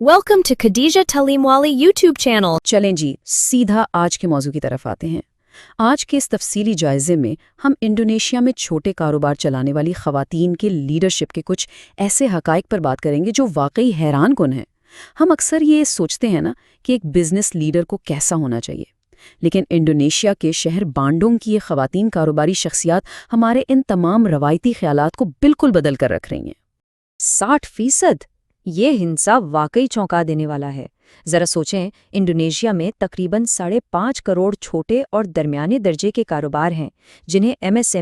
Welcome to Khadija Talimwali YouTube channel. چلیں جی سیدھا آج کے موضوع کی طرف آتے ہیں۔ آج کے اس تفصیلی جائزے میں ہم انڈونیشیا میں چھوٹے کاروبار چلانے والی خواتین کے لیڈرشپ کے کچھ ایسے حقائق پر بات کریں گے جو واقعی حیران کن ہیں۔ ہم اکثر یہ سوچتے ہیں نا کہ ایک بزنس لیڈر کو کیسا ہونا چاہیے، لیکن انڈونیشیا کے شہر بانڈونگ کی یہ خواتین کاروباری شخصیات ہمارے ان تمام روایتی خیالات کو بالکل بدل کر رکھ رہی ہیں۔ 60%! یہ ہنسا واقعی چونکا دینے والا ہے۔ ذرا سوچیں، انڈونیشیا میں تقریباً 5.5 کروڑ چھوٹے اور درمیانے درجے کے کاروبار ہیں جنہیں ایم ایس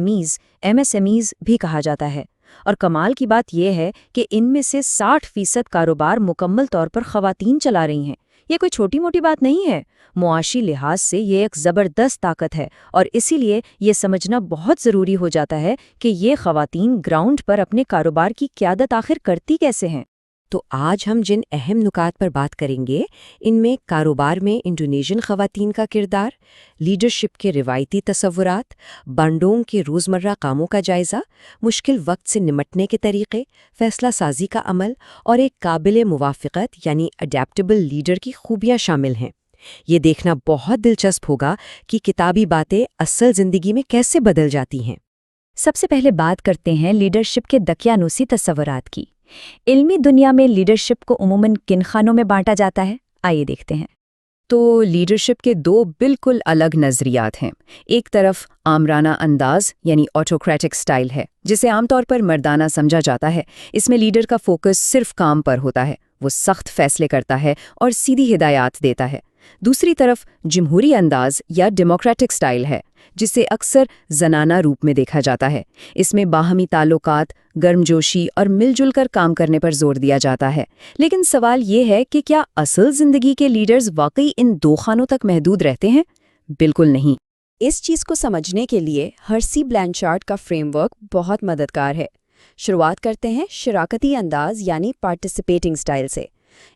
ایمز بھی کہا جاتا ہے، اور کمال کی بات یہ ہے کہ ان میں سے 60% کاروبار مکمل طور پر خواتین چلا رہی ہیں۔ یہ کوئی چھوٹی موٹی بات نہیں ہے، معاشی لحاظ سے یہ ایک زبردست طاقت ہے، اور اسی لیے یہ سمجھنا بہت ضروری ہو جاتا ہے کہ یہ خواتین گراؤنڈ پر اپنے کاروبار کی قیادت آخر کرتی کیسے ہیں۔ تو آج ہم جن اہم نکات پر بات کریں گے ان میں کاروبار میں انڈونیشین خواتین کا کردار، لیڈرشپ کے روایتی تصورات، بانڈونگ کے روزمرہ کاموں کا جائزہ، مشکل وقت سے نمٹنے کے طریقے، فیصلہ سازی کا عمل اور ایک قابل موافقت یعنی اڈیپٹیبل لیڈر کی خوبیاں شامل ہیں۔ یہ دیکھنا بہت دلچسپ ہوگا کہ کتابی باتیں اصل زندگی میں کیسے بدل جاتی ہیں۔ سب سے پہلے بات کرتے ہیں لیڈرشپ کے دقیانوسی تصورات کی۔ علمی دنیا میں لیڈرشپ کو عموماً کن خانوں میں بانٹا جاتا ہے؟ آئیے دیکھتے ہیں۔ تو لیڈرشپ کے دو بالکل الگ نظریات ہیں۔ ایک طرف آمرانہ انداز یعنی آٹوکریٹک سٹائل ہے، جسے عام طور پر مردانہ سمجھا جاتا ہے۔ اس میں لیڈر کا فوکس صرف کام پر ہوتا ہے، وہ سخت فیصلے کرتا ہے اور سیدھی ہدایات دیتا ہے۔ دوسری طرف جمہوری انداز یا ڈیموکریٹک سٹائل ہے، جسے اکثر زنانہ روپ میں دیکھا جاتا ہے۔ اس میں باہمی تعلقات، گرمجوشی اور مل جل کر کام کرنے پر زور دیا جاتا ہے۔ لیکن سوال یہ ہے کہ کیا اصل زندگی کے لیڈرز واقعی ان دو خانوں تک محدود رہتے ہیں؟ بالکل نہیں۔ اس چیز کو سمجھنے کے لیے ہرسی بلینچارڈ کا فریم ورک بہت مددگار ہے۔ شروعات کرتے ہیں شراکتی انداز یعنی پارٹیسپیٹنگ سٹائل سے۔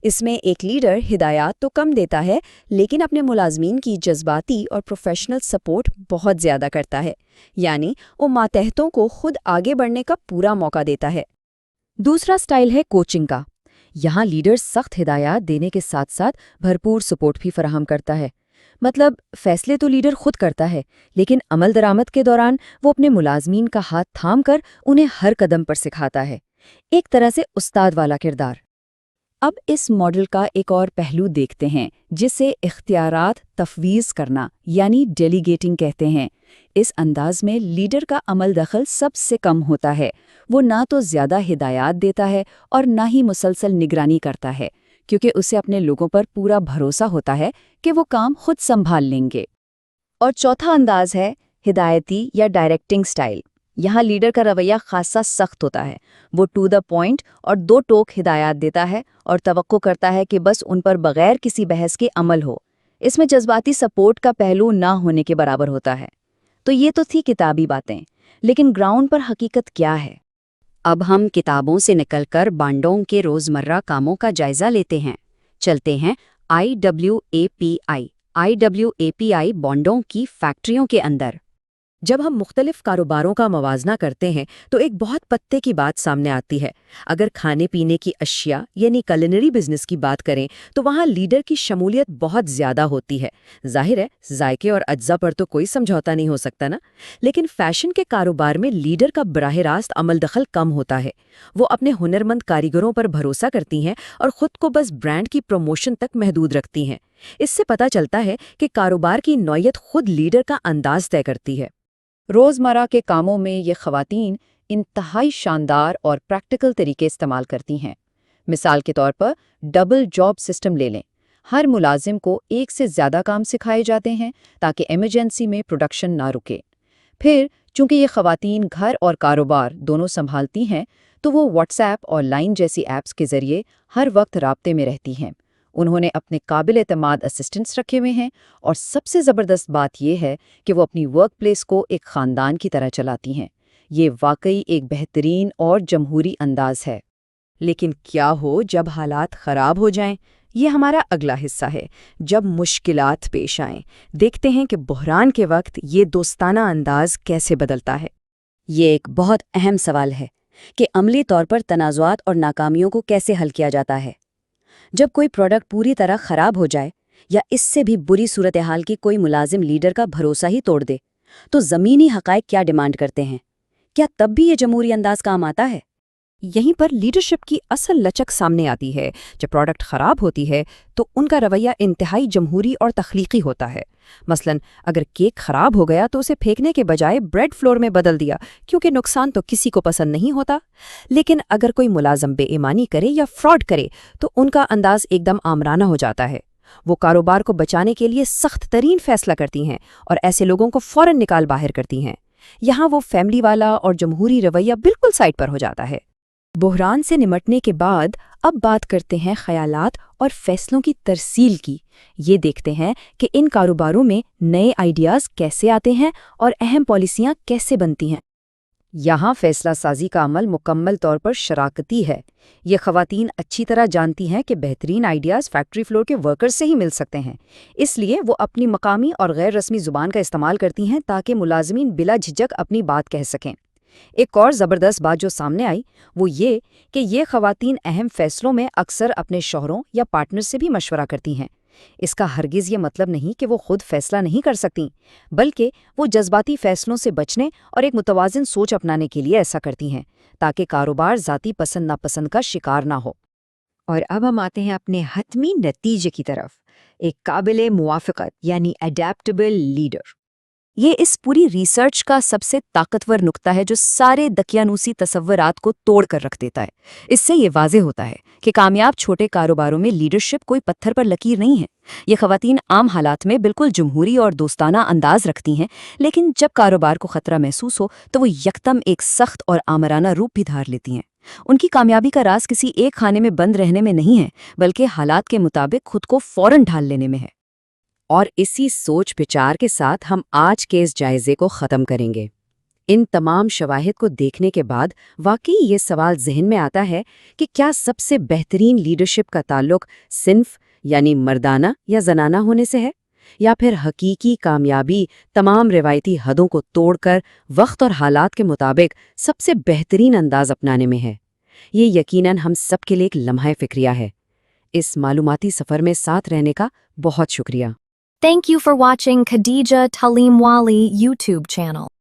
اس میں ایک لیڈر ہدایات تو کم دیتا ہے، لیکن اپنے ملازمین کی جذباتی اور پروفیشنل سپورٹ بہت زیادہ کرتا ہے، یعنی وہ ماتحتوں کو خود آگے بڑھنے کا پورا موقع دیتا ہے۔ دوسرا سٹائل ہے کوچنگ کا۔ یہاں لیڈر سخت ہدایات دینے کے ساتھ ساتھ بھرپور سپورٹ بھی فراہم کرتا ہے۔ مطلب فیصلے تو لیڈر خود کرتا ہے، لیکن عمل درآمد کے دوران وہ اپنے ملازمین کا ہاتھ تھام کر انہیں ہر قدم پر سکھاتا ہے۔ ایک طرح سے استاد والا کردار۔ اب اس ماڈل کا ایک اور پہلو دیکھتے ہیں جسے اختیارات تفویض کرنا یعنی ڈیلیگیٹنگ کہتے ہیں۔ اس انداز میں لیڈر کا عمل دخل سب سے کم ہوتا ہے۔ وہ نہ تو زیادہ ہدایات دیتا ہے اور نہ ہی مسلسل نگرانی کرتا ہے، کیونکہ اسے اپنے لوگوں پر پورا بھروسہ ہوتا ہے کہ وہ کام خود سنبھال لیں گے۔ اور چوتھا انداز ہے ہدایتی یا ڈائریکٹنگ سٹائل۔ یہاں لیڈر کا رویہ خاصا سخت ہوتا ہے۔ وہ ٹو دا پوائنٹ اور دو ٹوک ہدایات دیتا ہے اور توقع کرتا ہے کہ بس ان پر بغیر کسی بحث کے عمل ہو۔ اس میں جذباتی سپورٹ کا پہلو نہ ہونے کے برابر ہوتا ہے۔ تو یہ تو تھی کتابی باتیں، لیکن گراؤنڈ پر حقیقت کیا ہے؟ اب ہم کتابوں سے نکل کر بانڈونگ کے روزمرہ کاموں کا جائزہ لیتے ہیں۔ چلتے ہیں IWAPI بانڈونگ کی فیکٹریوں کے اندر۔ جب ہم مختلف کاروباروں کا موازنہ کرتے ہیں تو ایک بہت پتے کی بات سامنے آتی ہے۔ اگر کھانے پینے کی اشیاء یعنی کلینری بزنس کی بات کریں تو وہاں لیڈر کی شمولیت بہت زیادہ ہوتی ہے۔ ظاہر ہے ذائقے اور اجزا پر تو کوئی سمجھوتا نہیں ہو سکتا نا، لیکن فیشن کے کاروبار میں لیڈر کا براہ راست عمل دخل کم ہوتا ہے۔ وہ اپنے ہنرمند کاریگروں پر بھروسہ کرتی ہیں اور خود کو بس برانڈ کی پروموشن تک محدود رکھتی ہیں۔ اس سے پتہ چلتا ہے کہ کاروبار کی نوعیت خود لیڈر کا انداز طے کرتی ہے۔ روزمرہ کے کاموں میں یہ خواتین انتہائی شاندار اور پریکٹیکل طریقے استعمال کرتی ہیں۔ مثال کے طور پر ڈبل جاب سسٹم لے لیں۔ ہر ملازم کو ایک سے زیادہ کام سکھائے جاتے ہیں تاکہ ایمرجنسی میں پروڈکشن نہ رکے۔ پھر چونکہ یہ خواتین گھر اور کاروبار دونوں سنبھالتی ہیں تو وہ واٹس ایپ اور لائن جیسی ایپس کے ذریعے ہر وقت رابطے میں رہتی ہیں۔ انہوں نے اپنے قابل اعتماد اسسٹنٹس رکھے ہوئے ہیں، اور سب سے زبردست بات یہ ہے کہ وہ اپنی ورک پلیس کو ایک خاندان کی طرح چلاتی ہیں۔ یہ واقعی ایک بہترین اور جمہوری انداز ہے۔ لیکن کیا ہو جب حالات خراب ہو جائیں؟ یہ ہمارا اگلا حصہ ہے۔ جب مشکلات پیش آئیں، دیکھتے ہیں کہ بحران کے وقت یہ دوستانہ انداز کیسے بدلتا ہے۔ یہ ایک بہت اہم سوال ہے کہ عملی طور پر تنازعات اور ناکامیوں کو کیسے حل کیا جاتا ہے۔ جب کوئی پروڈکٹ پوری طرح خراب ہو جائے یا اس سے بھی بری صورتحال کی کوئی ملازم لیڈر کا بھروسہ ہی توڑ دے تو زمینی حقائق کیا ڈیمانڈ کرتے ہیں؟ کیا تب بھی یہ جمہوری انداز کام آتا ہے؟ یہیں پر لیڈرشپ کی اصل لچک سامنے آتی ہے۔ جب پروڈکٹ خراب ہوتی ہے تو ان کا رویہ انتہائی جمہوری اور تخلیقی ہوتا ہے۔ مثلاً اگر کیک خراب ہو گیا تو اسے پھینکنے کے بجائے بریڈ فلور میں بدل دیا، کیونکہ نقصان تو کسی کو پسند نہیں ہوتا۔ لیکن اگر کوئی ملازم بے ایمانی کرے یا فراڈ کرے تو ان کا انداز ایک دم آمرانہ ہو جاتا ہے۔ وہ کاروبار کو بچانے کے لیے سخت ترین فیصلہ کرتی ہیں اور ایسے لوگوں کو فوراً نکال باہر کرتی ہیں۔ یہاں وہ فیملی والا اور جمہوری رویہ بالکل سائڈ پر ہو جاتا ہے۔ بحران سے نمٹنے کے بعد اب بات کرتے ہیں خیالات اور فیصلوں کی ترسیل کی۔ یہ دیکھتے ہیں کہ ان کاروباروں میں نئے آئیڈیاز کیسے آتے ہیں اور اہم پالیسیاں کیسے بنتی ہیں۔ یہاں فیصلہ سازی کا عمل مکمل طور پر شراکتی ہے۔ یہ خواتین اچھی طرح جانتی ہیں کہ بہترین آئیڈیاز فیکٹری فلور کے ورکر سے ہی مل سکتے ہیں، اس لیے وہ اپنی مقامی اور غیر رسمی زبان کا استعمال کرتی ہیں تاکہ ملازمین بلا جھجک اپنی بات کہہ سکیں۔ ایک اور زبردست بات جو سامنے آئی وہ یہ کہ یہ خواتین اہم فیصلوں میں اکثر اپنے شوہروں یا پارٹنر سے بھی مشورہ کرتی ہیں۔ اس کا ہرگز یہ مطلب نہیں کہ وہ خود فیصلہ نہیں کر سکتی، بلکہ وہ جذباتی فیصلوں سے بچنے اور ایک متوازن سوچ اپنانے کے لیے ایسا کرتی ہیں تاکہ کاروبار ذاتی پسند ناپسند کا شکار نہ ہو۔ اور اب ہم آتے ہیں اپنے حتمی نتیجے کی طرف، ایک قابل موافقت یعنی اڈیپٹیبل لیڈر۔ یہ اس پوری ریسرچ کا سب سے طاقتور نقطہ ہے جو سارے دقیانوسی تصورات کو توڑ کر رکھ دیتا ہے۔ اس سے یہ واضح ہوتا ہے کہ کامیاب چھوٹے کاروباروں میں لیڈرشپ کوئی پتھر پر لکیر نہیں ہے۔ یہ خواتین عام حالات میں بالکل جمہوری اور دوستانہ انداز رکھتی ہیں، لیکن جب کاروبار کو خطرہ محسوس ہو تو وہ یکدم ایک سخت اور آمرانہ روپ بھی دھار لیتی ہیں۔ ان کی کامیابی کا راز کسی ایک خانے میں بند رہنے میں نہیں ہے، بلکہ حالات کے مطابق خود کو فوراً ڈھال لینے میں ہے۔ اور اسی سوچ بچار کے ساتھ ہم آج کے اس جائزے کو ختم کریں گے۔ ان تمام شواہد کو دیکھنے کے بعد واقعی یہ سوال ذہن میں آتا ہے کہ کیا سب سے بہترین لیڈرشپ کا تعلق صنف یعنی مردانہ یا زنانہ ہونے سے ہے، یا پھر حقیقی کامیابی تمام روایتی حدوں کو توڑ کر وقت اور حالات کے مطابق سب سے بہترین انداز اپنانے میں ہے؟ یہ یقیناً ہم سب کے لیے ایک لمحہ فکریہ ہے۔ اس معلوماتی سفر میں ساتھ رہنے کا بہت شکریہ۔ Thank you for watching Khadija Talimwali YouTube channel.